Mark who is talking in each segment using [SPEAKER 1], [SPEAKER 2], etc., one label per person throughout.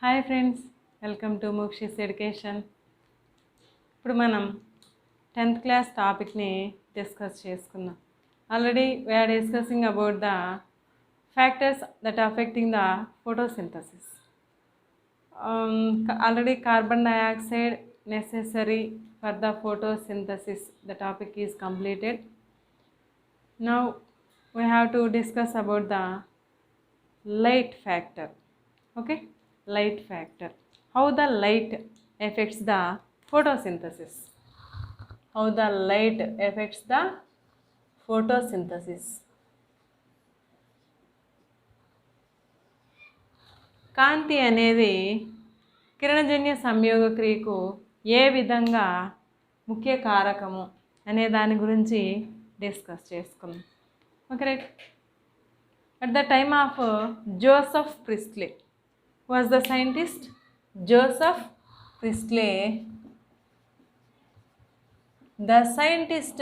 [SPEAKER 1] Hi friends, welcome to Mokshi's education. ఇప్పుడు మనం 10th class టాపిక్ని డిస్కస్ చేసుకుందాం. Already we are discussing about the factors that affecting the photosynthesis. Already carbon dioxide necessary for the photosynthesis, the topic is completed. Now we have to discuss about the light factor. Okay, light factor, how the light affects the photosynthesis. How the light affects the photosynthesis. కాంతి అనేది కిరణజన్య సంయోగ క్రియకు ఏ విధంగా ముఖ్య కారకము అనే దాని గురించి discuss చేసుకుందాం. Okay right. At the time of Joseph Priestley, was the scientist Joseph Priestley. The scientists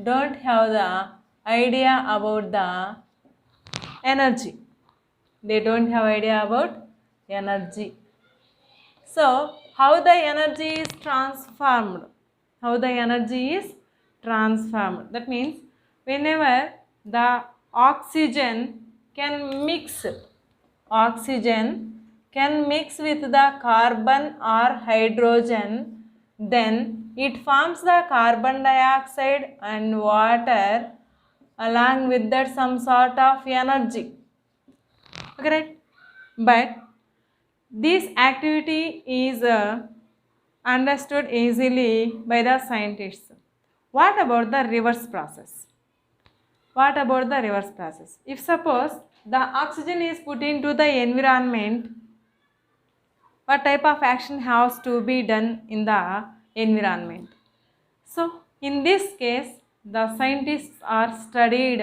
[SPEAKER 1] don't have the idea about the energy. They don't have idea about energy. So how the energy is transformed? How the energy is transformed? That means whenever the oxygen can mix with the carbon or hydrogen, then it forms the carbon dioxide and water along with that some sort of energy. Okay, right? But this activity is understood easily by the scientists. What about the reverse process? What about the reverse process? If suppose the oxygen is put into the environment, what type of action has to be done in the environment? So in this case, the scientists are studied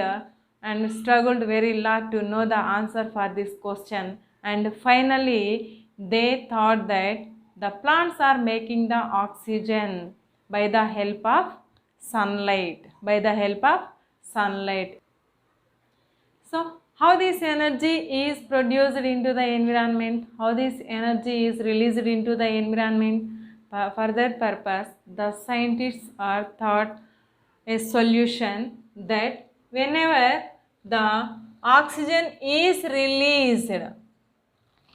[SPEAKER 1] and struggled very lot to know the answer for this question, and finally they thought that the plants are making the oxygen by the help of sunlight. So how this energy is produced into the environment, how this energy is released into the environment, for that purpose the scientists are thought a solution that whenever the oxygen is released,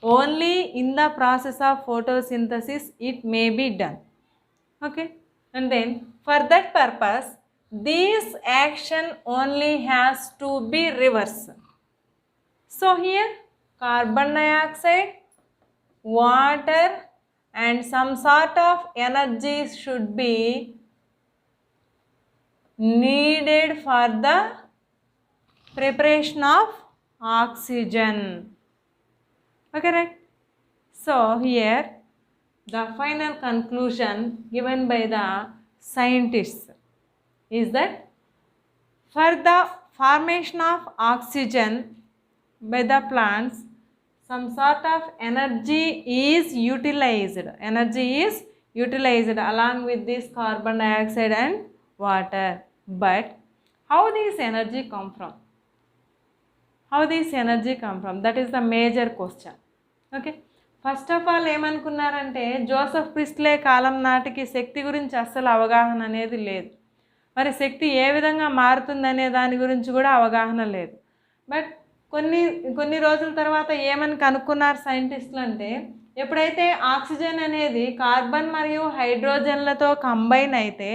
[SPEAKER 1] only in the process of photosynthesis it may be done. Okay, and then for that purpose this action only has to be reversed. So here carbon dioxide, water and some sort of energy should be needed for the preparation of oxygen. Okay, right? So here the final conclusion given by the scientists is that for the formation of oxygen by the plants, some sort of energy is utilized along with this carbon dioxide and water. But how this energy come from? That is the major question. Okay, first of all ఏమనుకున్నారంటే Joseph ప్రిస్ట్లే కాలం నాటికి శక్తి గురించి అస్సలు అవగాహన అనేది లేదు. మరి శక్తి ఏ విధంగా మారుతుందనే దాని గురించి కూడా అవగాహన లేదు. బట్ కొన్ని రోజుల తర్వాత ఏమని కనుక్కున్నారు సైంటిస్టులు అంటే, ఎప్పుడైతే ఆక్సిజన్ అనేది కార్బన్ మరియు హైడ్రోజన్లతో కంబైన్ అయితే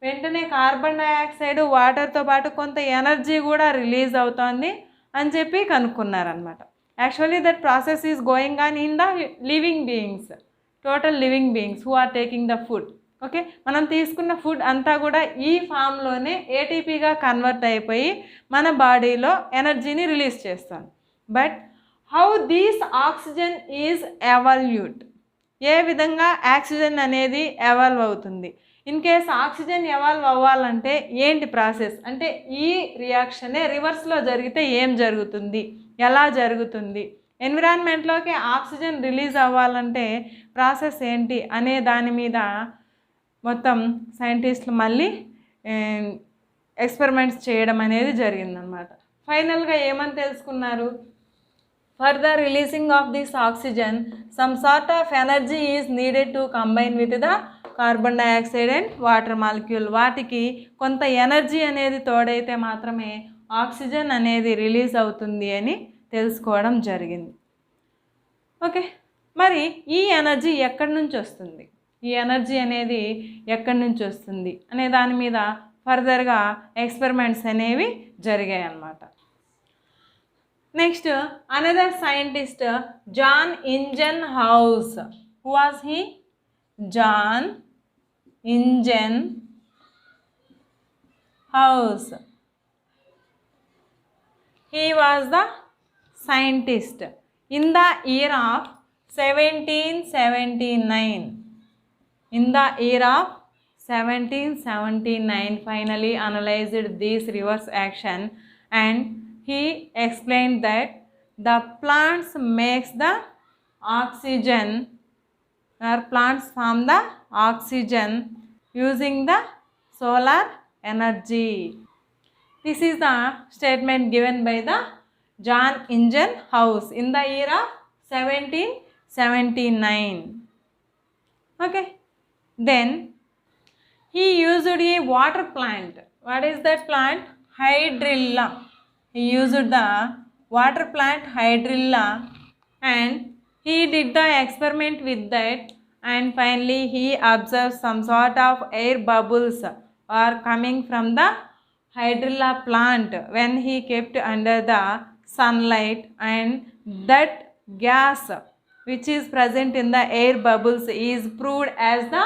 [SPEAKER 1] వెంటనే కార్బన్ డయాక్సైడ్ వాటర్తో పాటు కొంత ఎనర్జీ కూడా రిలీజ్ అవుతోంది అని చెప్పి కనుక్కున్నారనమాట. Actually that process is going on in the living beings, total living beings who are taking the food. Okay, మనం తీసుకున్న ఫుడ్ అంతా కూడా ఈ ఫామ్లోనే ఏటీపీగా కన్వర్ట్ అయిపోయి మన బాడీలో ఎనర్జీని రిలీజ్ చేస్తాం. But how these oxygen is evaluate, ఏ విధంగా ఆక్సిజన్ అనేది ఎవాల్వ్ అవుతుంది? ఇన్ కేస్ ఆక్సిజన్ ఎవాల్వ్ అవ్వాలంటే ఏంటి ప్రాసెస్ అంటే, ఈ రియాక్షనే రివర్స్లో జరిగితే ఏం జరుగుతుంది, ఎలా జరుగుతుంది, ఎన్విరాన్మెంట్లోకి ఆక్సిజన్ రిలీజ్ అవ్వాలంటే ప్రాసెస్ ఏంటి అనే దాని మీద మొత్తం సైంటిస్టులు మళ్ళీ ఎక్స్పెరిమెంట్స్ చేయడం అనేది జరిగిందనమాట. ఫైనల్గా ఏమని తెలుసుకున్నారు? For the releasing of this oxygen, some sort of energy is needed to combine with the carbon dioxide and water molecule. వాటికి కొంత ఎనర్జీ అనేది తోడైతే మాత్రమే ఆక్సిజన్ అనేది రిలీజ్ అవుతుంది అని తెలుసుకోవడం జరిగింది. ఓకే, మరి ఈ ఎనర్జీ ఎక్కడి నుంచి వస్తుంది, ఈ ఎనర్జీ అనేది ఎక్కడి నుంచి వస్తుంది అనే దాని మీద ఫర్దర్గా ఎక్స్పెరిమెంట్స్ అనేవి జరిగాయి అన్నమాట. Next another scientist John Ingenhousz. Who was he? John Ingenhousz. He was the scientist in the year of 1779. In the year of 1779, finally analyzed this reverse action, and he explained that the plants makes the oxygen, or plants form the oxygen using the solar energy. This is the statement given by the John Injun House in the year of 1779. Okay, then he used a water plant. What is that plant? Hydrilla. He used the water plant Hydrilla, and he did the experiment with that, and finally he observed some sort of air bubbles are coming from the Hydrilla plant when he kept under the sunlight, and that gas which is present in the air bubbles is proved as the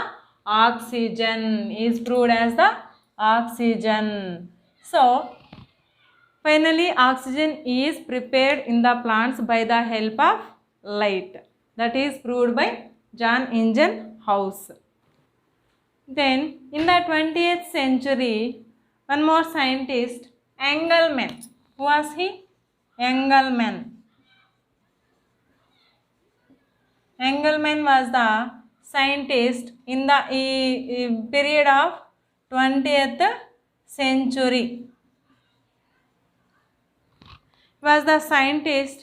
[SPEAKER 1] oxygen, So finally oxygen is prepared in the plants by the help of light. That is proved by John Injun House. Then in the 20th century, one more scientist, Engelmann. Who was he? Engelmann. Engelmann was the scientist in the period of 20th century. Was the scientist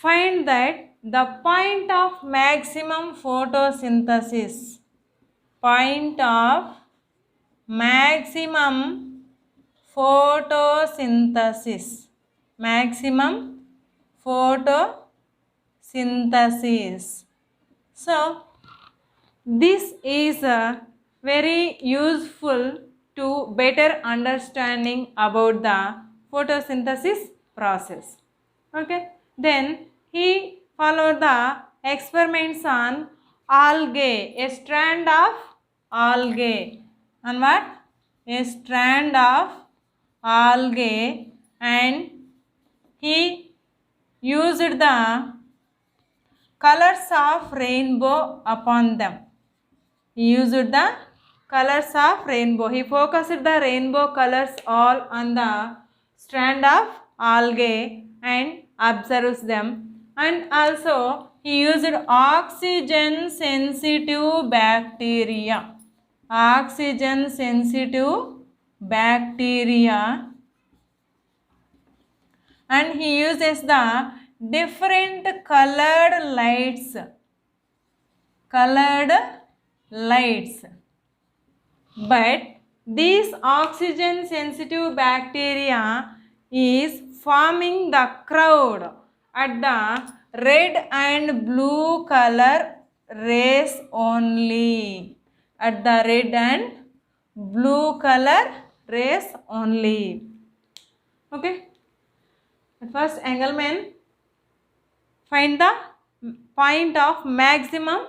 [SPEAKER 1] find that the point of maximum photosynthesis, maximum photosynthesis. So this is very useful to better understanding about the photosynthesis process. Okay, then he followed the experiments on algae, a strand of algae. And what? A strand of algae, and he used the colors of rainbow upon them. He used the colors of rainbow. He focused the rainbow colors all on the strand of algae and observes them, and also he used oxygen sensitive bacteria. And he uses the different colored lights. But these oxygen sensitive bacteria is forming the crowd at the red and blue color rays only. Okay, at first Engelmann find the point of maximum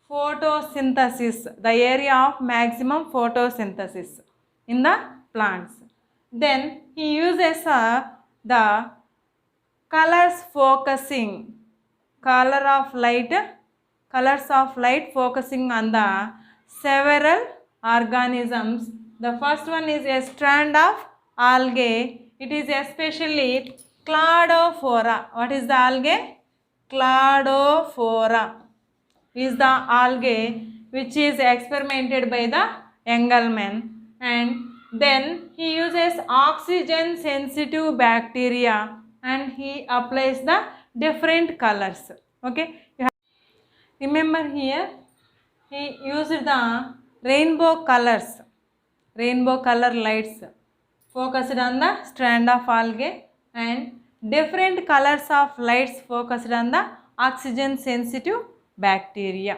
[SPEAKER 1] photosynthesis, the area of maximum photosynthesis in the plants. Then he uses the colors of light focusing on the several organisms. The first one is a strand of algae. It is especially Cladophora. What is the algae? Cladophora is the algae which is experimented by the Engelmann, and then he uses oxygen sensitive bacteria, and he applies the different colors. Okay, remember here he used the rainbow colors, rainbow color lights focused on the strand of algae, and different colors of lights focused on the oxygen sensitive bacteria,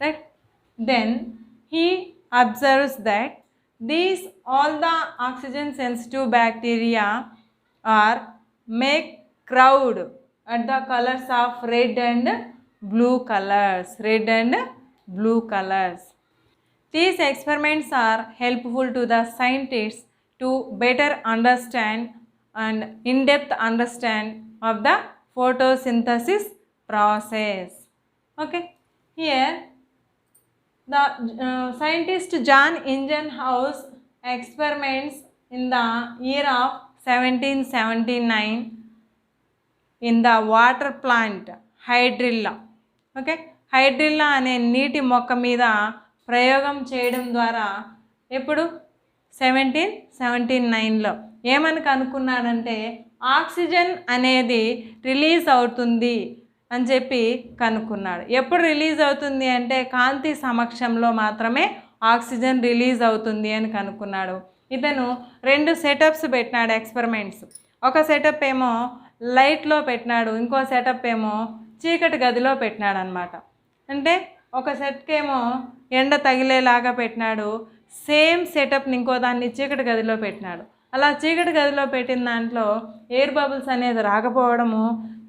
[SPEAKER 1] right? Then he observes that these all the oxygen sensitive bacteria are make crowd at the colors of red and blue colors, red and blue colors. These experiments are helpful to the scientists to better understand and in-depth understand of the photosynthesis process. Okay, here the scientist John Ingenhousz experiments in the year of 1779 in the water plant hydrilla. Okay, hydrilla అనే నీటి మొక్క మీద ప్రయోగం చేయడం ద్వారా ఎప్పుడు 1779లో ఏమని కనుక్కున్నాడంటే oxygen అనేది రిలీజ్ అవుతుంది అని చెప్పి కనుక్కున్నాడు. ఎప్పుడు రిలీజ్ అవుతుంది అంటే కాంతి సమక్షంలో మాత్రమే ఆక్సిజన్ రిలీజ్ అవుతుంది అని కనుక్కున్నాడు. ఇతను 2 సెటప్స్ పెట్టినాడు ఎక్స్పెరిమెంట్స్. ఒక సెటప్ ఏమో లైట్లో పెట్టినాడు, ఇంకో సెటప్ ఏమో చీకటి గదిలో పెట్టినాడు అనమాట. అంటే ఒక సెట్కేమో ఎండ తగిలేలాగా పెట్టినాడు, సేమ్ సెటప్ని ఇంకో దాన్ని చీకటి గదిలో పెట్టినాడు. అలా చీకటి గదిలో పెట్టిన దాంట్లో ఎయిర్ బబుల్స్ అనేది రాకపోవడము,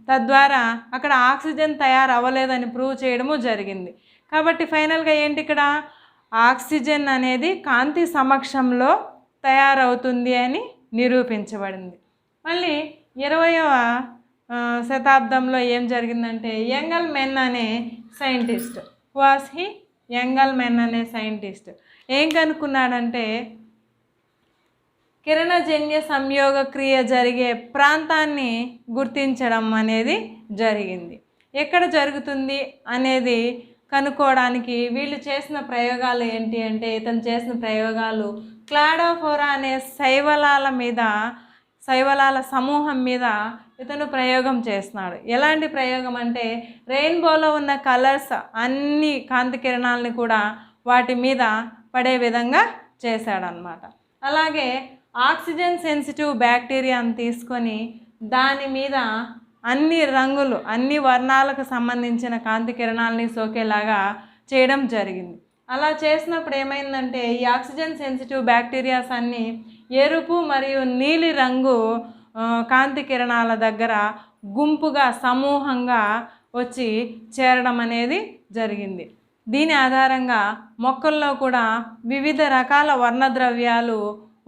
[SPEAKER 1] తద్వారా అక్కడ ఆక్సిజన్ తయారు అవ్వలేదని ప్రూవ్ చేయడము జరిగింది. కాబట్టి ఫైనల్గా ఏంటి, ఇక్కడ ఆక్సిజన్ అనేది కాంతి సమక్షంలో తయారవుతుంది అని నిరూపించబడింది. మళ్ళీ 20వ శతాబ్దంలో ఏం జరిగిందంటే యంగల్మెన్ అనే సైంటిస్ట్, వాస్ హీ యంగల్మెన్ అనే సైంటిస్ట్ ఏం కనుక్కున్నాడంటే కిరణజన్య సంయోగ క్రియ జరిగే ప్రాంతాన్ని గుర్తించడం అనేది జరిగింది. ఎక్కడ జరుగుతుంది అనేది కనుక్కోవడానికి వీళ్ళు చేసిన ప్రయోగాలు ఏంటి అంటే, ఇతను చేసిన ప్రయోగాలు క్లాడోఫోరా అనే శైవలాల సమూహం మీద ఇతను ప్రయోగం చేస్తున్నాడు. ఎలాంటి ప్రయోగం అంటే రెయిన్బోలో ఉన్న కలర్స్ అన్ని కాంతి కిరణాలని కూడా వాటి మీద పడే విధంగా చేశాడనమాట. అలాగే ఆక్సిజన్ సెన్సిటివ్ బ్యాక్టీరియాని తీసుకొని దాని మీద అన్ని రంగులు, అన్ని వర్ణాలకు సంబంధించిన కాంతి కిరణాలని సోకేలాగా చేయడం జరిగింది. అలా చేసినప్పుడు ఏమైందంటే ఈ ఆక్సిజన్ సెన్సిటివ్ బ్యాక్టీరియాస్ అన్నీ ఎరుపు మరియు నీలి రంగు కాంతి కిరణాల దగ్గర గుంపుగా సమూహంగా వచ్చి చేరడం అనేది జరిగింది. దీని ఆధారంగా మొక్కల్లో కూడా వివిధ రకాల వర్ణద్రవ్యాలు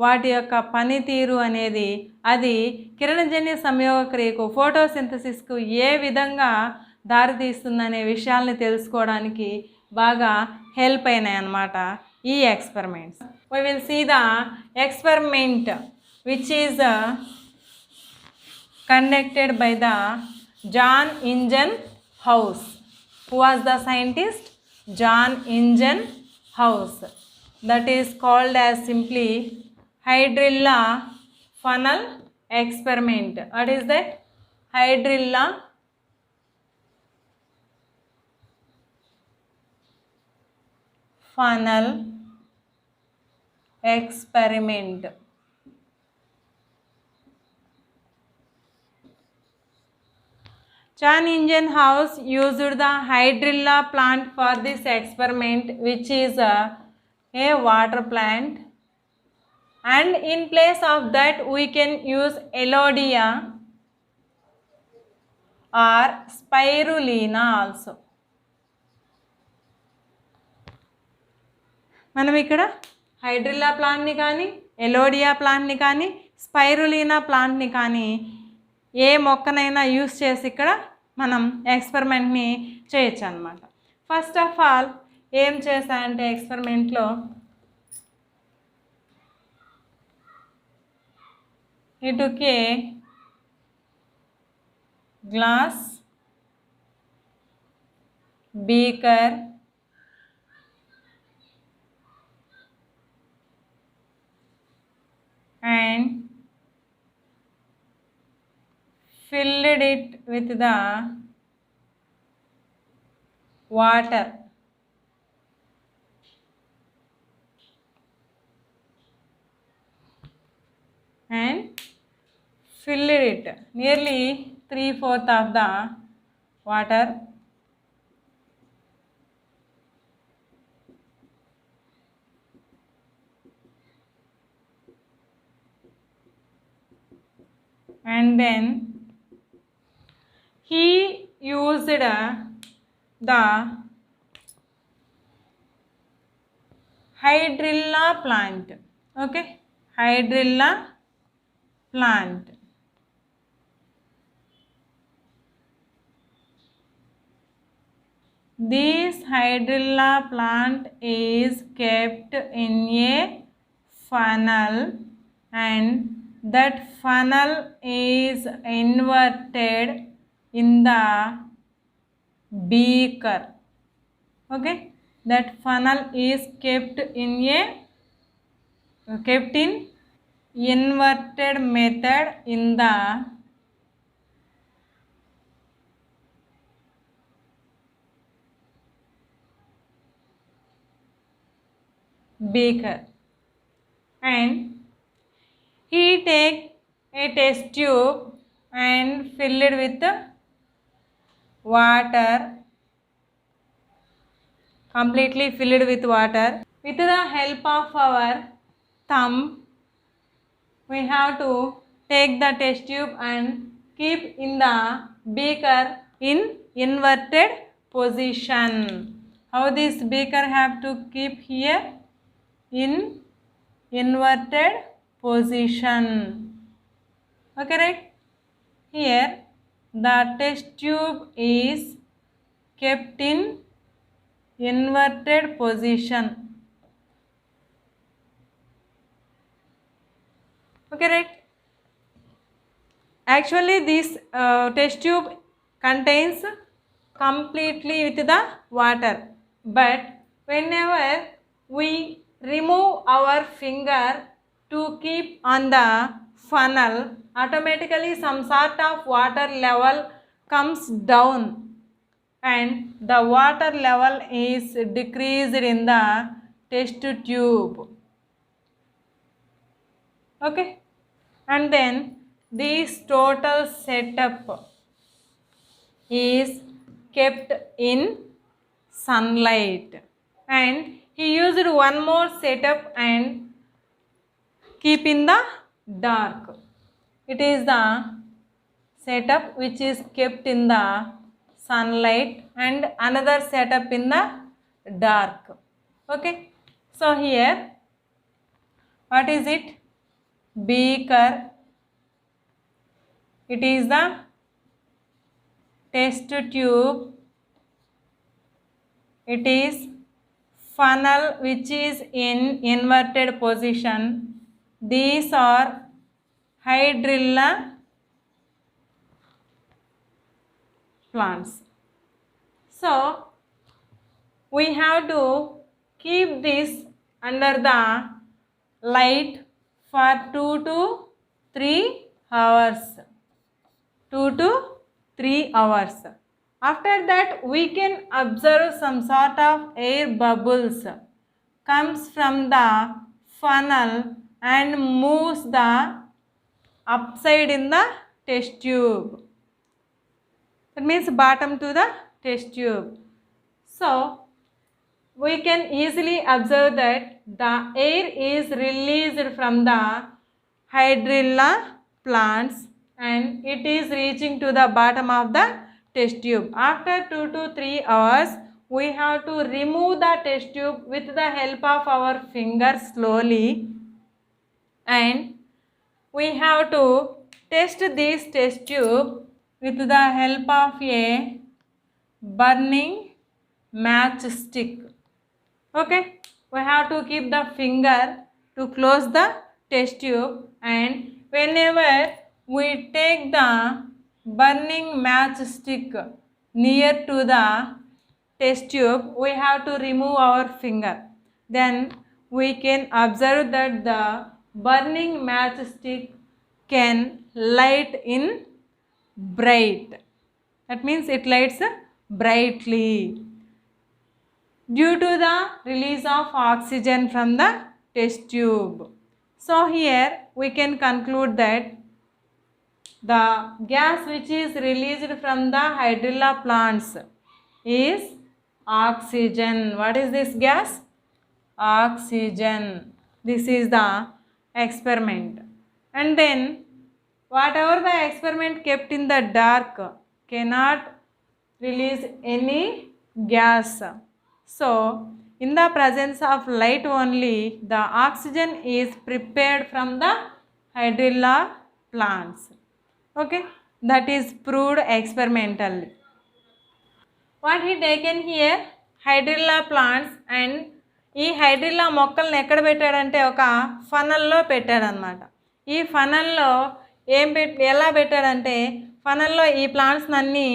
[SPEAKER 1] వాటి యొక్క పనితీరు అనేది అది కిరణజన్య సంయోగ క్రియకు ఫోటోసింథసిస్కు ఏ విధంగా దారితీస్తుందనే విషయాల్ని తెలుసుకోవడానికి బాగా హెల్ప్ అయినాయి అన్నమాట ఈ experiments. We will see the experiment which is conducted by the John Ingenhousz. Who was the scientist? John Ingenhousz. That is called as simply Hydrilla funnel experiment. What is that? Hydrilla funnel experiment. John Ingenhousz used the hydrilla plant for this experiment, which is a water plant, and in place of that we can use Elodea or Spirulina also. మనం ఇక్కడ hydrilla ప్లాంట్ని కానీ, elodea ప్లాంట్ని కానీ, spirulina ప్లాంట్ని కానీ ఏ మొక్కనైనా use చేసి ఇక్కడ మనం ఎక్స్పెరిమెంట్ని చేయొచ్చు అన్నమాట. ఫస్ట్ ఆఫ్ ఆల్ ఏం చేశానంటే ఎక్స్పెరిమెంట్లో he took a glass beaker and filled it with the water. And filled it nearly 3/4 of the water. And then he used the hydrilla plant. Okay, hydrilla plant. This hydrilla plant is kept in a funnel, and that funnel is inverted in the beaker. Okay, that funnel is kept in inverted method in the beaker, and he take a test tube and fill it with water, completely filled with water. With the help of our thumb, we have to take the test tube and keep in the beaker in inverted position. How this beaker have to keep here? In inverted position. Okay, right? Here the test tube is kept in inverted position. Okay, right? Actually this test tube contains completely with the water, but whenever we remove our finger to keep on the funnel, automatically some sort of water level comes down, and the water level is decreased in the test tube. Okay, and then this total setup is kept in sunlight, and he used one more setup and keep in the dark. It is the setup which is kept in the sunlight and another setup in the dark. Okay, so here what is it? Beaker. It is the test tube. It is funnel which is in inverted position. These are hydrilla plants. So we have to keep this under the light for 2 to 3 hours. 2 to 3 hours. After that we can observe some sort of air bubbles comes from the funnel and moves the upside in the test tube. That means bottom to the test tube. So we can easily observe that the air is released from the hydrilla plants and it is reaching to the bottom of the test tube. After 2 to 3 hours, we have to remove the test tube with the help of our fingers slowly, and we have to test this test tube with the help of a burning matchstick. Okay, we have to keep the finger to close the test tube, and whenever we take the burning matchstick near to the test tube, we have to remove our finger. Then we can observe that the burning matchstick can light in bright. That means it lights brightly due to the release of oxygen from the test tube. So here we can conclude that the gas which is released from the hydrilla plants is oxygen. What is this gas? Oxygen. This is the experiment. And then whatever the experiment kept in the dark cannot release any gas. So in the presence of light only the oxygen is prepared from the hydrilla plants. Okay, that is proved experimentally. What he taken here, hydrilla plants, and ఈ hydrilla మొక్కల్ని ఎక్కడ పెట్టాడంటే ఒక ఫనల్లో పెట్టాడనమాట. ఈ ఫనల్లో ఎలా పెట్టాడంటే ఫనల్లో ఈ ప్లాంట్స్ని అన్నీ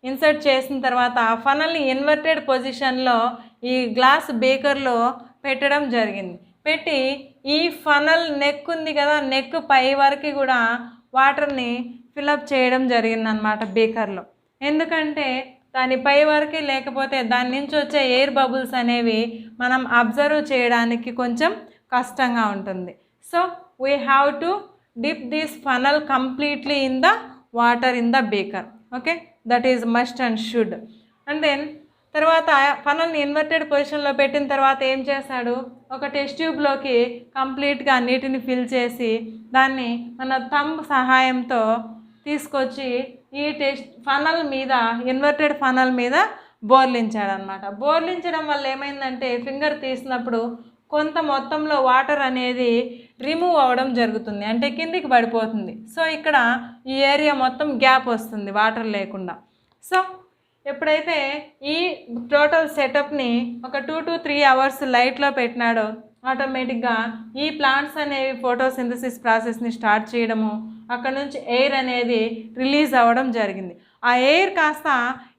[SPEAKER 1] ఇన్సర్ట్ చేసిన తర్వాత ఫనల్ని ఇన్వర్టెడ్ పొజిషన్లో ఈ గ్లాస్ బేకర్లో పెట్టడం జరిగింది. పెట్టి ఈ ఫనల్ నెక్ ఉంది కదా, నెక్ పై వరకు కూడా వాటర్ని ఫిలప్ చేయడం జరిగిందనమాట బేకర్లో. ఎందుకంటే దాని పై వరకు లేకపోతే దాని నుంచి వచ్చే ఎయిర్ బబుల్స్ అనేవి మనం అబ్జర్వ్ చేయడానికి కొంచెం కష్టంగా ఉంటుంది. So we have to dip this funnel completely in the water in the beaker. Okay, that is must and should. And then తర్వాత ఫనల్ని ఇన్వర్టెడ్ పొజిషన్లో పెట్టిన తర్వాత ఏం చేశాడు, ఒక టెస్ట్ ట్యూబ్లోకి కంప్లీట్గా నీటిని ఫిల్ చేసి దాన్ని మన థంబ్ సహాయంతో తీసుకొచ్చి ఈ ఫనల్ మీద, ఇన్వర్టెడ్ ఫనల్ మీద బోర్లించాడనమాట. బోర్లించడం వల్ల ఏమైందంటే ఫింగర్ తీసినప్పుడు కొంత మొత్తంలో వాటర్ అనేది రిమూవ్ అవ్వడం జరుగుతుంది, అంటే కిందికి పడిపోతుంది. సో ఇక్కడ ఈ ఏరియా మొత్తం గ్యాప్ వస్తుంది వాటర్ లేకుండా. సో ఎప్పుడైతే ఈ టోటల్ సెటప్ని ఒక 2 to 3 hours లైట్లో పెట్టినాడో ఆటోమేటిక్గా ఈ ప్లాంట్స్ అనేవి ఫోటోసింథసిస్ ప్రాసెస్ని స్టార్ట్ చేయడము, అక్కడ నుంచి ఎయిర్ అనేది రిలీజ్ అవ్వడం జరిగింది. ఆ ఎయిర్ కాస్త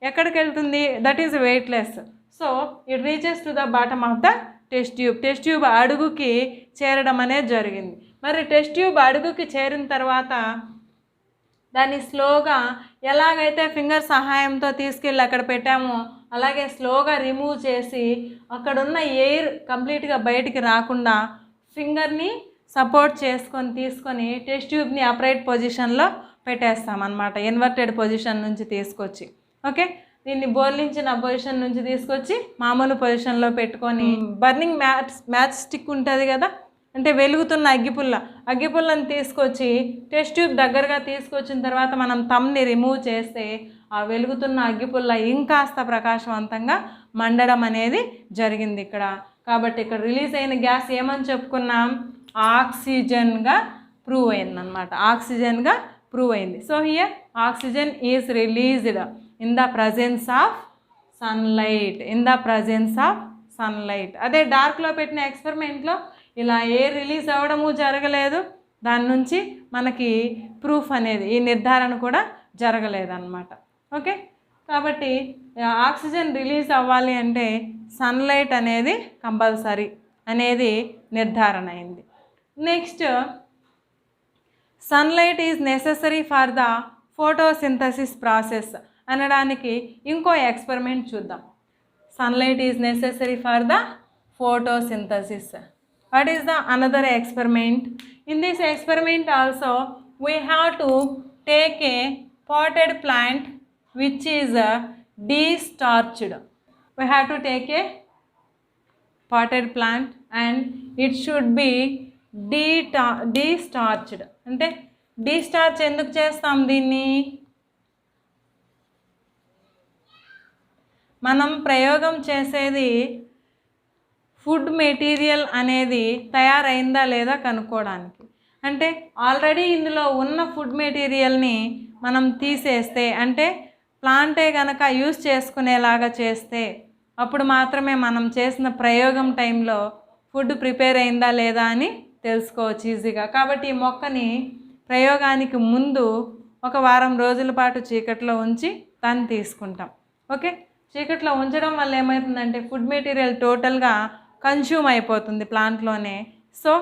[SPEAKER 1] ఎక్కడికి వెళ్తుంది, that is weightless. So it reaches to the bottom of the test tube. Test tube అడుగుకి చేరడం అనేది జరిగింది. మరి టెస్ట్ ట్యూబ్ అడుగుకి చేరిన తర్వాత దాన్ని స్లోగా ఎలాగైతే ఫింగర్ సహాయంతో తీసుకెళ్ళి అక్కడ పెట్టామో అలాగే స్లోగా రిమూవ్ చేసి అక్కడున్న ఎయిర్ కంప్లీట్గా బయటికి రాకుండా ఫింగర్ని సపోర్ట్ తీసుకొని టెస్ట్ ట్యూబ్ని అప్రైట్ పొజిషన్లో పెట్టేస్తామన్నమాట, ఇన్వర్టెడ్ పొజిషన్ నుంచి తీసుకొచ్చి. ఓకే, దీన్ని బోర్లించిన పొజిషన్ నుంచి తీసుకొచ్చి మామూలు పొజిషన్లో పెట్టుకొని బర్నింగ్ మ్యాచ్ స్టిక్ ఉంటుంది కదా, అంటే వెలుగుతున్న అగ్గిపుల్లని తీసుకొచ్చి టెస్ట్ ట్యూబ్ దగ్గరగా తీసుకొచ్చిన తర్వాత మనం థంబ్ని రిమూవ్ చేస్తే ఆ వెలుగుతున్న అగ్గిపుల్ల ఇంకాస్త ప్రకాశవంతంగా మండడం అనేది జరిగింది ఇక్కడ. కాబట్టి ఇక్కడ రిలీజ్ అయిన గ్యాస్ ఏమని చెప్పుకున్నాం, ఆక్సిజన్గా ప్రూవ్ అయిందనమాట, ఆక్సిజన్గా ప్రూవ్ అయింది. So here oxygen is released in the presence of sunlight. అదే డార్క్లో పెట్టిన ఎక్స్పెరిమెంట్లో ఇలా ఎయిర్ రిలీజ్ అవ్వడము జరగలేదు, దాని నుంచి మనకి ప్రూఫ్ అనేది, ఈ నిర్ధారణ కూడా జరగలేదన్నమాట. ఓకే, కాబట్టి ఆక్సిజన్ రిలీజ్ అవ్వాలి అంటే సన్లైట్ అనేది కంపల్సరీ అనేది నిర్ధారణ అయింది. Next, sunlight is necessary for the photosynthesis process అనడానికి ఇంకో ఎక్స్పెరిమెంట్ చూద్దాం. Sunlight is necessary for the photosynthesis. What is the another experiment? In this experiment also we have to take a potted plant which is de-starched. We have to take a potted plant and it should be de-starched. అంటే de-starch ఎందుకు చేస్తాం దీన్ని? మనం ప్రయోగం చేసేది food material అనేది తయారైందా లేదా కనుక్కోవడానికి. అంటే ఆల్రెడీ ఇందులో ఉన్న ఫుడ్ మెటీరియల్ని మనం తీసేస్తే, అంటే ప్లాంటే కనుక యూజ్ చేసుకునేలాగా చేస్తే అప్పుడు మాత్రమే మనం చేసిన ప్రయోగం టైంలో ఫుడ్ ప్రిపేర్ అయిందా లేదా అని తెలుసుకోవచ్చు ఈజీగా. కాబట్టి ఈ మొక్కని ప్రయోగానికి ముందు ఒక వారం రోజుల పాటు చీకట్లో ఉంచి దాన్ని తీసుకుంటాం. ఓకే, చీకట్లో ఉంచడం వల్ల ఏమవుతుందంటే ఫుడ్ మెటీరియల్ టోటల్గా కన్జ్యూమ్ అయిపోతుంది ప్లాంట్లోనే. So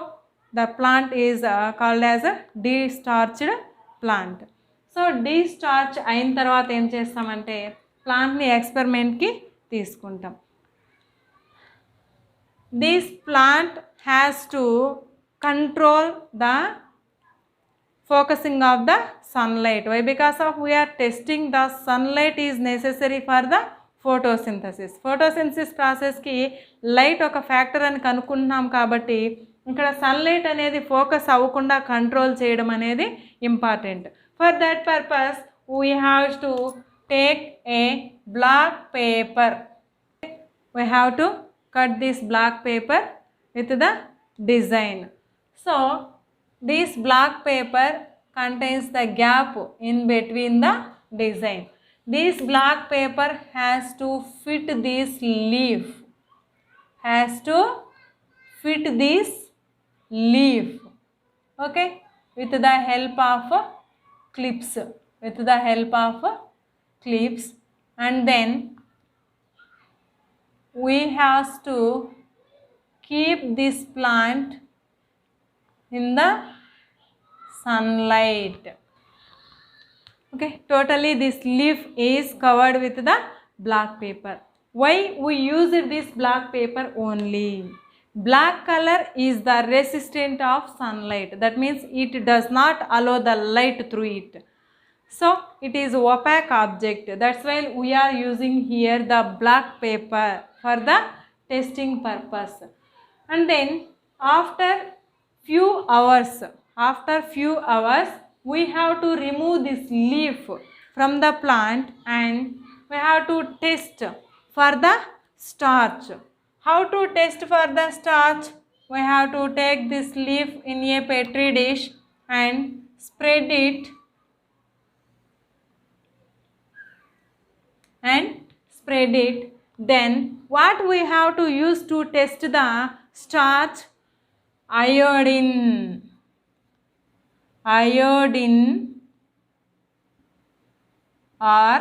[SPEAKER 1] the plant is called as a destarched plant. So destarch అయిన తర్వాత ఏం చేస్తామంటే ప్లాంట్ని ఎక్స్పెరిమెంట్కి తీసుకుంటాం. This plant has to control the focusing of the sunlight. Why? Because of we are testing the sunlight is necessary for the photosynthesis. Photosynthesis process ki light oka factor ani kanukuntunnam kabatti ikkada sunlight anedi focus avvakunda control cheyadam anedi important. For that purpose we have to take a black paper. We have to cut this black paper with the design. So this black paper contains the gap in between the design. This black paper has to fit this leaf. Has to fit this leaf. Okay, with the help of clips. With the help of clips, and then we have to keep this plant in the sunlight. Okay, totally this leaf is covered with the black paper. Why we use this black paper only? Black color is the resistant of sunlight. That means it does not allow the light through it. So it is opaque object. That's why we are using here the black paper for the testing purpose. And then after few hours we have to remove this leaf from the plant and we have to test for the starch. How to test for the starch? We have to take this leaf in a petri dish and spread it then what we have to use to test the starch? Iodine or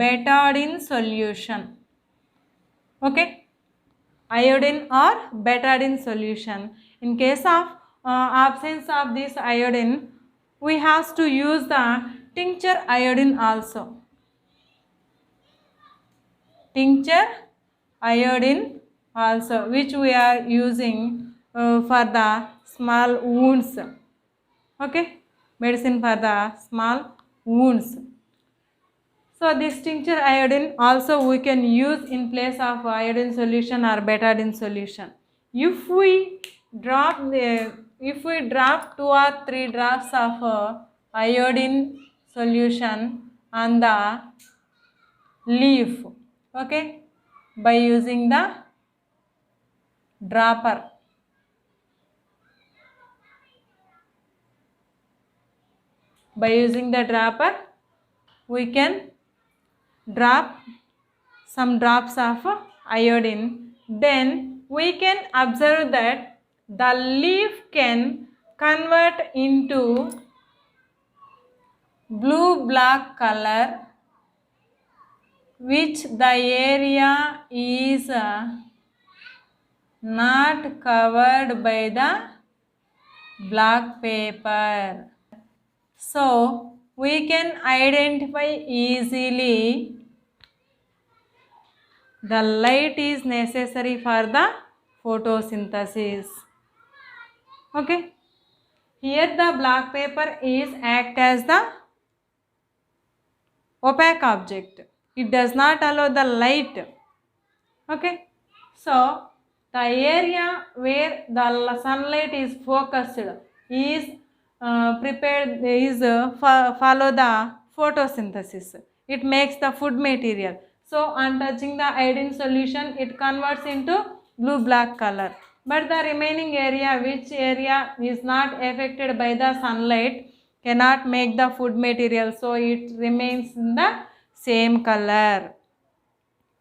[SPEAKER 1] betadine solution. Okay, iodine or betadine solution. In case of absence of this iodine, we have to use the tincture iodine also. Tincture iodine also, which we are using for the small wounds. Okay, medicine for the small wounds. So this tincture iodine also we can use in place of iodine solution or betadine solution. If we drop 2 or 3 drops of iodine solution on the leaf, okay, by using the dropper. By using the dropper, we can drop some drops of iodine. Then we can observe that the leaf can convert into blue-black color, which the area is not covered by the black paper. So we can identify easily the light is necessary for the photosynthesis. Okay, here the black paper is act as the opaque object. It does not allow the light. Okay, so the area where the sunlight is focused is follow the photosynthesis. It makes the food material. So on touching the iodine solution, it converts into blue-black color. But the remaining area, which area is not affected by the sunlight, cannot make the food material. So it remains in the same color.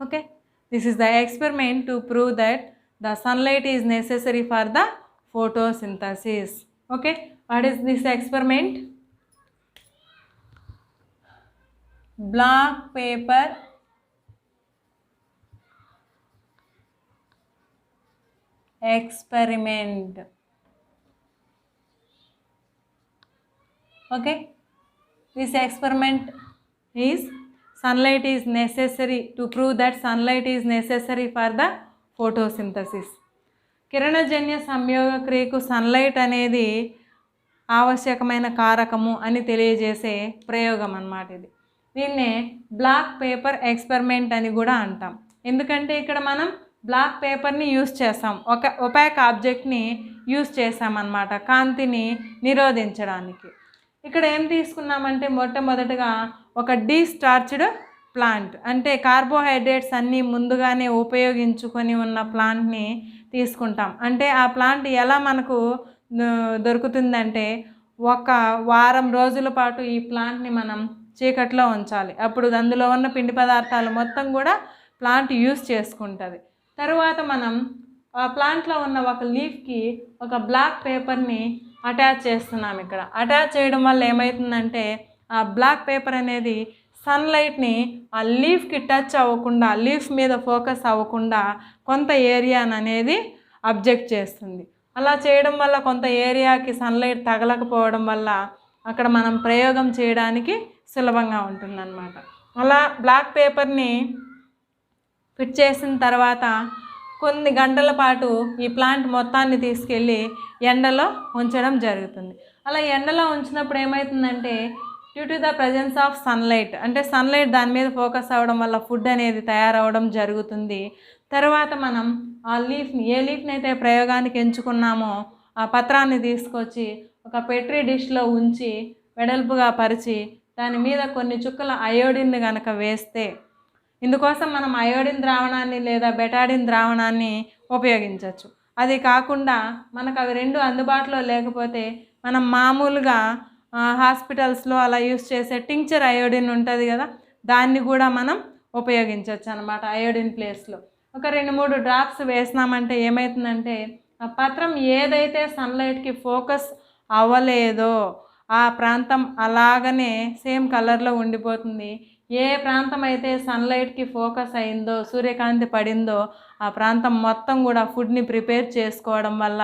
[SPEAKER 1] Okay, this is the experiment to prove that the sunlight is necessary for the photosynthesis. Okay, what is this experiment? Black paper experiment. Okay, This experiment is sunlight is necessary to prove that sunlight is necessary for the photosynthesis. కిరణజన్య సంయోగ క్రియకు sunlight అనేది ఆవశ్యకమైన కారకము అని తెలియజేసే ప్రయోగం అన్నమాట ఇది. దీన్నే బ్లాక్ పేపర్ ఎక్స్పెరిమెంట్ అని కూడా అంటాం. ఎందుకంటే ఇక్కడ మనం బ్లాక్ పేపర్ని యూస్ చేస్తాం, ఒక ఒపాక్ ఆబ్జెక్ట్ని యూస్ చేసామన్నమాట కాంతిని నిరోధించడానికి. ఇక్కడ ఏం తీసుకున్నామంటే మొట్టమొదటిగా ఒక డీస్టార్చ్డ్ ప్లాంట్, అంటే కార్బోహైడ్రేట్స్ అన్నీ ముందుగానే ఉపయోగించుకొని ఉన్న ప్లాంట్ని తీసుకుంటాం. అంటే ఆ ప్లాంట్ ఎలా మనకు దొరుకుతుందంటే ఒక వారం రోజుల పాటు ఈ ప్లాంట్ని మనం చీకట్లో ఉంచాలి. అప్పుడు అందులో ఉన్న పిండి పదార్థాలు మొత్తం కూడా ప్లాంట్ యూస్ చేసుకుంటుంది. తరువాత మనం ఆ ప్లాంట్లో ఉన్న ఒక లీఫ్కి ఒక బ్లాక్ పేపర్ని అటాచ్ చేస్తున్నాం. ఇక్కడ అటాచ్ చేయడం వల్ల ఏమవుతుందంటే ఆ బ్లాక్ పేపర్ అనేది సన్లైట్ని ఆ లీఫ్కి టచ్ అవ్వకుండా, లీఫ్ మీద ఫోకస్ అవ్వకుండా కొంత ఏరియాని అనేది అబ్జెక్ట్ చేస్తుంది. అలా చేయడం వల్ల కొంత ఏరియాకి సన్లైట్ తగలకపోవడం వల్ల అక్కడ మనం ప్రయోగం చేయడానికి సులభంగా ఉంటుందన్నమాట. అలా బ్లాక్ పేపర్ని ఫిట్ చేసిన తర్వాత కొన్ని గంటల పాటు ఈ ప్లాంట్ మొత్తాన్ని తీసుకెళ్ళి ఎండలో ఉంచడం జరుగుతుంది. అలా ఎండలో ఉంచినప్పుడు ఏమవుతుందంటే due to the presence of sunlight, అంటే సన్లైట్ దాని మీద ఫోకస్ అవ్వడం వల్ల ఫుడ్ అనేది తయారవడం జరుగుతుంది. తర్వాత మనం ఆ లీఫ్ని, ఏ లీఫ్ని అయితే ప్రయోగానికి ఎంచుకున్నామో ఆ పత్రాన్ని తీసుకొచ్చి ఒక పెట్రీ డిష్లో ఉంచి వెడల్పుగా పరిచి దాని మీద కొన్ని చుక్కల అయోడిన్ కనుక వేస్తే, ఇందుకోసం మనం అయోడిన్ ద్రావణాన్ని లేదా బెటాడిన్ ద్రావణాన్ని ఉపయోగించవచ్చు. అది కాకుండా మనకు అవి రెండు అందుబాటులో లేకపోతే మనం మామూలుగా హాస్పిటల్స్లో అలా యూస్ చేసే టింక్చర్ అయోడిన్ ఉంటుంది కదా, దాన్ని కూడా మనం ఉపయోగించవచ్చు అన్నమాట. అయోడిన్ ప్లేస్లో ఒక 2-3 డ్రాప్స్ వేసినామంటే ఏమవుతుందంటే ఆ పత్రం ఏదైతే సన్లైట్కి ఫోకస్ అవ్వలేదో ఆ ప్రాంతం అలాగనే సేమ్ కలర్లో ఉండిపోతుంది. ఏ ప్రాంతం అయితే సన్లైట్కి ఫోకస్ అయిందో, సూర్యకాంతి పడిందో ఆ ప్రాంతం మొత్తం కూడా ఫుడ్ని ప్రిపేర్ చేసుకోవడం వల్ల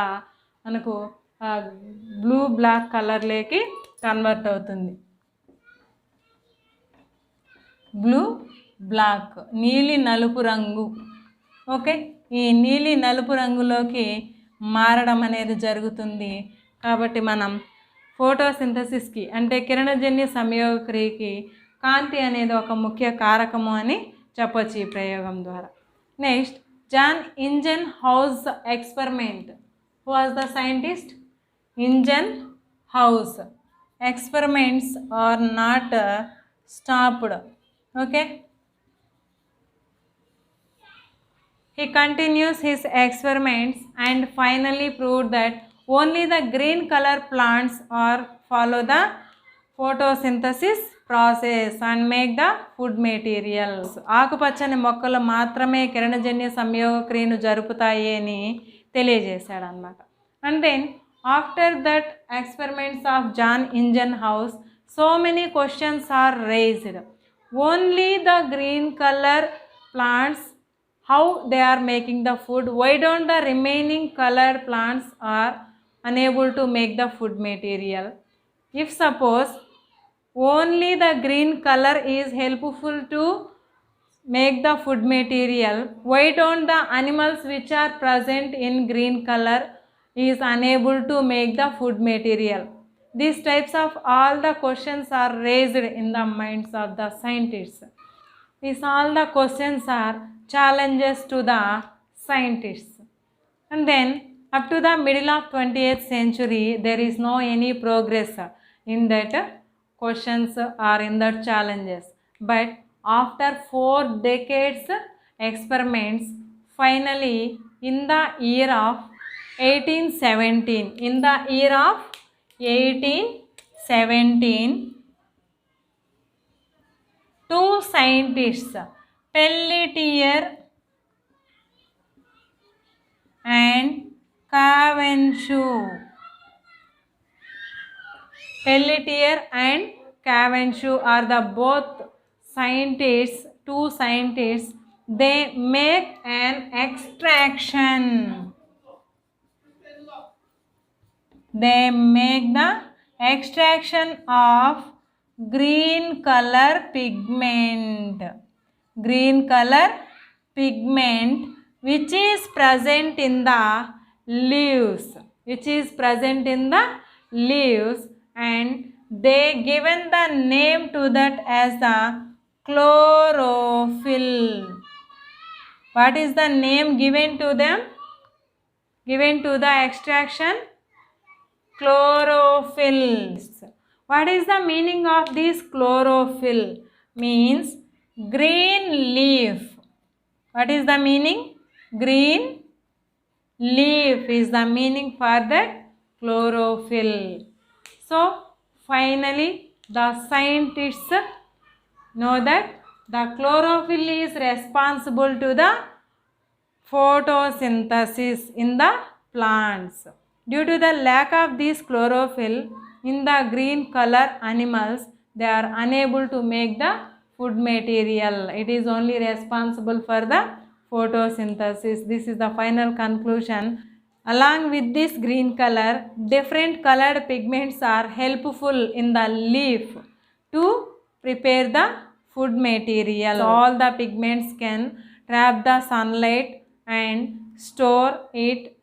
[SPEAKER 1] మనకు బ్లూ బ్లాక్ కలర్లోకి కన్వర్ట్ అవుతుంది. బ్లూ బ్లాక్, నీలి నలుపు రంగు. ఓకే, ఈ నీలి నలుపు రంగులోకి మారడం అనేది జరుగుతుంది. కాబట్టి మనం ఫోటోసింథసిస్కి అంటే కిరణజన్య సంయోగ క్రియకి కాంతి అనేది ఒక ముఖ్య కారకము అని చెప్పొచ్చు ఈ ప్రయోగం ద్వారా. Next, John Ingenhousz experiment. Who was the scientist? Ingenhousz. Experiments are not stopped. Okay, he continues his experiments and finally proved that only the green color plants are follow the photosynthesis process and make the food materials. ఆకుపచ్చని మొక్కలు మాత్రమే కిరణజన్య సంయోగ క్రియను జరుపుతాయి అని తెలియజేశాడు అన్నమాట. And then after that experiments of John Injun House, so many questions are raised. Only the green color plants, how they are making the food? Why don't the remaining color plants are unable to make the food material? If suppose only the green color is helpful to make the food material, why don't the animals which are present in green color is unable to make the food material? These types of all the questions are raised in the minds of the scientists. These all the questions are challenges to the scientists. And then up to the middle of 20th century there is no any progress in that questions or in that challenges. But after 4 decades experiments, finally in the year of 1817, in the year of 1817, 2 scientists, Pelletier and Cavendish, Pelletier and Cavendish are the both scientists, 2 scientists. They make an extraction. They make the extraction of green color pigment. Green color pigment which is present in the leaves. Which is present in the leaves, and they given the name to that as the chlorophyll. What is the name given to them? Given to the extraction? Chlorophylls. What is the meaning of this chlorophyll? Means green leaf. What is the meaning? Green leaf is the meaning for that chlorophyll. So finally the scientists know that the chlorophyll is responsible to the photosynthesis in the plants. Due to the lack of this chlorophyll in the green color animals, they are unable to make the food material. It is only responsible for the photosynthesis. This is the final conclusion. Along with this green color, different colored pigments are helpful in the leaf to prepare the food material. So all the pigments can trap the sunlight and store it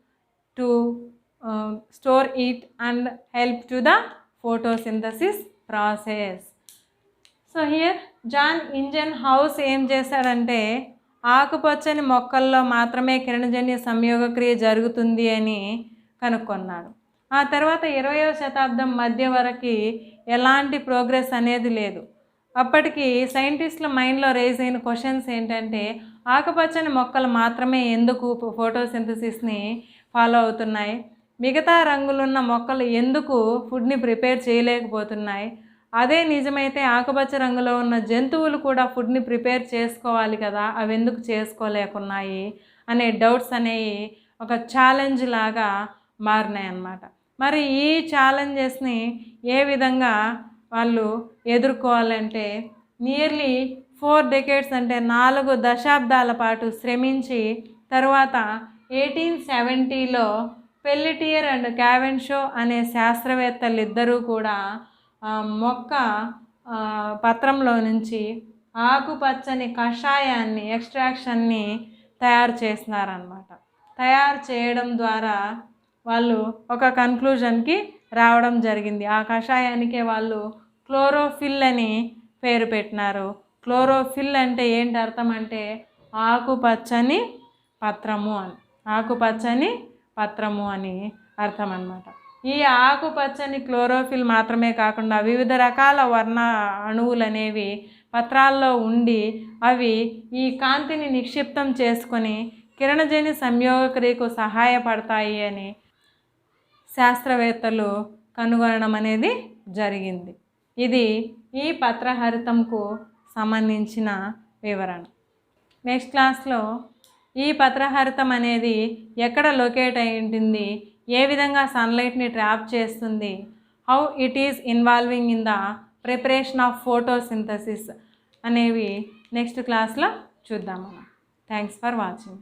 [SPEAKER 1] and help to the photosynthesis process. So here John Ingenhousz ఏం చేశాడంటే ఆకుపచ్చని మొక్కల్లో మాత్రమే కిరణజన్య సంయోగక్రియ జరుగుతుంది అని కనుక్కున్నాడు. ఆ తర్వాత 20వ శతాబ్దం మధ్య వరకు ఎలాంటి ప్రోగ్రెస్ అనేది లేదు. అప్పటికి సైంటిస్టుల మైండ్లో రేజ్ అయిన క్వశ్చన్స్ ఏంటంటే ఆకుపచ్చని మొక్కలు మాత్రమే ఎందుకు ఫోటోసింథసిస్ని ఫాలో అవుతున్నాయి, మిగతా రంగులున్న మొక్కలు ఎందుకు ఫుడ్ని ప్రిపేర్ చేయలేకపోతున్నాయి, అదే నిజమైతే ఆకుపచ్చ రంగులో ఉన్న జంతువులు కూడా ఫుడ్ని ప్రిపేర్ చేసుకోవాలి కదా, అవి ఎందుకు చేసుకోలేకున్నాయి అనే డౌట్స్ అనేవి ఒక ఛాలెంజ్ లాగా మారినాయి అన్నమాట. మరి ఈ ఛాలెంజెస్ని ఏ విధంగా వాళ్ళు ఎదుర్కోవాలంటే నియర్లీ 4 decades అంటే 4 దశాబ్దాల పాటు శ్రమించి తర్వాత 1870లో పెల్లెటియర్ అండ్ క్యావెన్షో అనే శాస్త్రవేత్తలు ఇద్దరూ కూడా మొక్క పత్రంలో నుంచి ఆకుపచ్చని కషాయాన్ని ఎక్స్ట్రాక్షన్ని తయారు చేస్తున్నారన్నమాట. తయారు చేయడం ద్వారా వాళ్ళు ఒక కన్క్లూజన్కి రావడం జరిగింది. ఆ కషాయానికే వాళ్ళు క్లోరోఫిల్ అని పేరు పెట్టినారు. క్లోరోఫిల్ అంటే ఏంటి అర్థం అంటే ఆకుపచ్చని పత్రము అని, ఆకుపచ్చని పత్రము అని అర్థం అన్నమాట. ఈ ఆకుపచ్చని క్లోరోఫిల్ మాత్రమే కాకుండా వివిధ రకాల వర్ణ అణువులు అనేవి పత్రాల్లో ఉండి అవి ఈ కాంతిని నిక్షిప్తం చేసుకొని కిరణజన్య సంయోగక్రియకు సహాయపడతాయి అని శాస్త్రవేత్తలు కనుగొనడం అనేది జరిగింది. ఇది ఈ పత్రహరితంకు సంబంధించిన వివరణ. నెక్స్ట్ క్లాస్లో ఈ పత్రహరితం అనేది ఎక్కడ లొకేట్ అయి ఉంటుంది, ఏ విధంగా సన్లైట్ని ట్రాప్ చేస్తుంది, how it is involving in the preparation of photosynthesis అనేవి నెక్స్ట్ క్లాస్లో చూద్దాం. Thanks for watching.